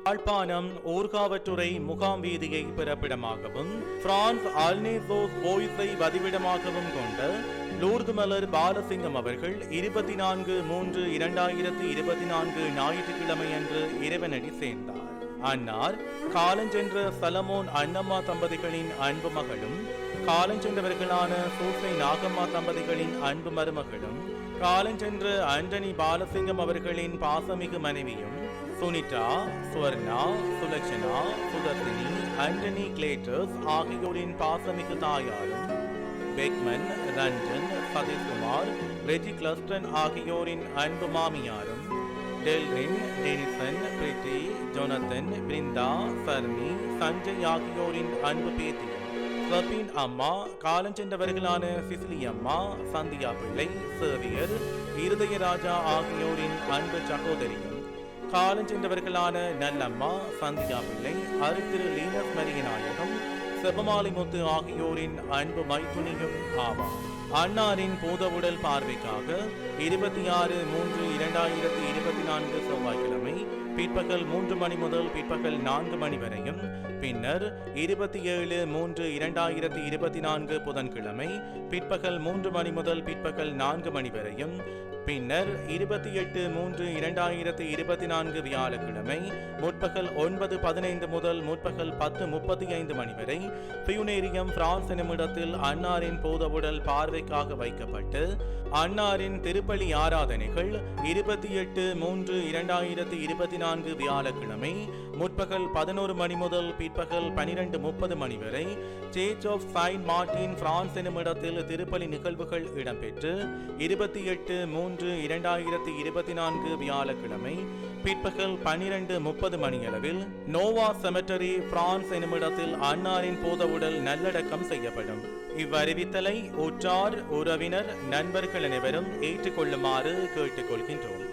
யாழ்ப்பாணம் ஊர்காவற்றுறை முகாம் வீதியை பிறப்பிடமாகவும் பிரான்ஸ் அல்னேசோஸ் போய்ஸை வதிவிடமாகவும் கொண்ட லூர்து மலர் பாலசிங்கம் அவர்கள் 24/3/2024 ஞாயிற்றுக்கிழமை அன்று இறைவனடி சேர்ந்தார். அன்னார் காலஞ்சென்ற சலமோன் அன்னம்மா தம்பதிகளின் அன்பு மகளும், காலஞ்சென்றவர்களான சூசை நாகம்மா தம்பதிகளின் அன்பு மருமகளும், காலஞ்சென்ற ஆண்டனி பாலசிங்கம் அவர்களின் பாசமிகு மனைவியும், சுனிதா, ஸ்வர்ணா, சுலக்ஷனா, சுதர்சினி, ஆண்டனி கிளேட்டர்ஸ் ஆகியோரின் பாசமிகு தாயாரும், பெக்மன், ரஞ்சன், சதீஷ்குமார், ரெஜி கிளஸ்டன் ஆகியோரின் அன்பு மாமியாரும், டெல்ரின், டெனிசன், பிரிட்டி, ஜொனத்தன், பிரிந்தா, சர்மி, சஞ்சய் ஆகியோரின் அன்பு பேத்தியும், ஸ்வபின் அம்மா, காலஞ்சென்றவர்களான சிசிலி அம்மா, சந்தியா பிள்ளை, சேவியர், இருதயராஜா ஆகியோரின் அன்பு சகோதரியும், காலஞ்சென்றவர்களான நல்லம்மா, சந்தியா பிள்ளை, அருத்திரு லீனஸ் மரியநாயகம், செபமாலிமுத்து ஆகியோரின் அன்பு மைத்துனியும் ஆவார். அன்னாரின் பூதவுடல் பார்வைக்காக 26/3/2024 செவ்வாய்க்கிழமை பிற்பகல் 3 மணி முதல் பிற்பகல் 4 மணி வரையும், பின்னர் 27/3/2024 புதன்கிழமை பிற்பகல் 3 மணி முதல் பிற்பகல் 4 மணி வரையும், பின்னர் 28/3/2024 வியாழக்கிழமை முற்பகல் 9:15 முதல் முற்பகல் 10:35 மணி வரை பியூனேரியம் பிரான்ஸ் என்னுமிடத்தில் அன்னாரின் பூதவுடல் பார்வைக்காக வைக்கப்பட்டு அன்னாரின் திருப்பலி ஆராதனைகள் 28/3/2024 வியாழக்கிழமை முற்பகல் 11 மணி முதல் பிற்பகல் 12:30 மணி வரை church of Saint Martin France என்னுமிடத்தில் திருப்பலி நிகழ்வுகள் இடம்பெற்று 28/3/2024 வியாழக்கிழமை பிற்பகல் 12:30 மணியளவில் நோவா செமெட்டரி பிரான்ஸ் என்னுமிடத்தில் அன்னாரின் பூதவுடல் நல்லடக்கம் செய்யப்படும். இவ்வறிவித்தலை உற்றார், உறவினர், நண்பர்கள் அனைவரும் ஏற்றுக்கொள்ளுமாறு கேட்டுக்கொள்கின்றோம்.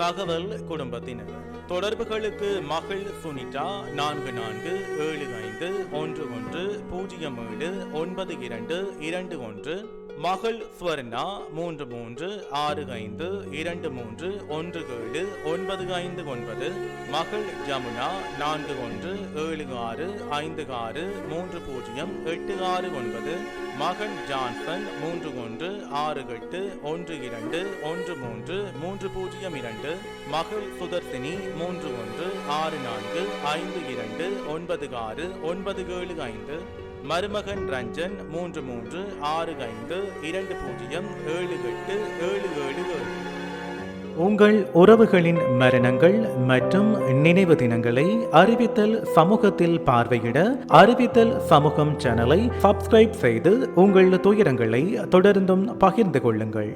தகவல் குடும்பத்தினர். தொடர்புகளுக்கு மகள் சுனிதா 44-11-11-07-9221, மகள் ஸ்வர்ணா 33-65-23-17-959, மகள் ஜமுனா 41-76-56-30-86-9, மகன் ஜான்சன் 31-68-12-13-30-2, மகள் சுதர்சினி 31-64-52-96-975, மருமகன் ரஞ்சன் 33-65-20-78-77. உங்கள் உறவுகளின் மரணங்கள் மற்றும் நினைவு தினங்களை அறிவித்தல் சமூகத்தில் பார்வையிட அறிவித்தல் சமூகம் சேனலை சப்ஸ்கிரைப் செய்து உங்கள் துயரங்களை தொடர்ந்தும் பகிர்ந்து கொள்ளுங்கள்.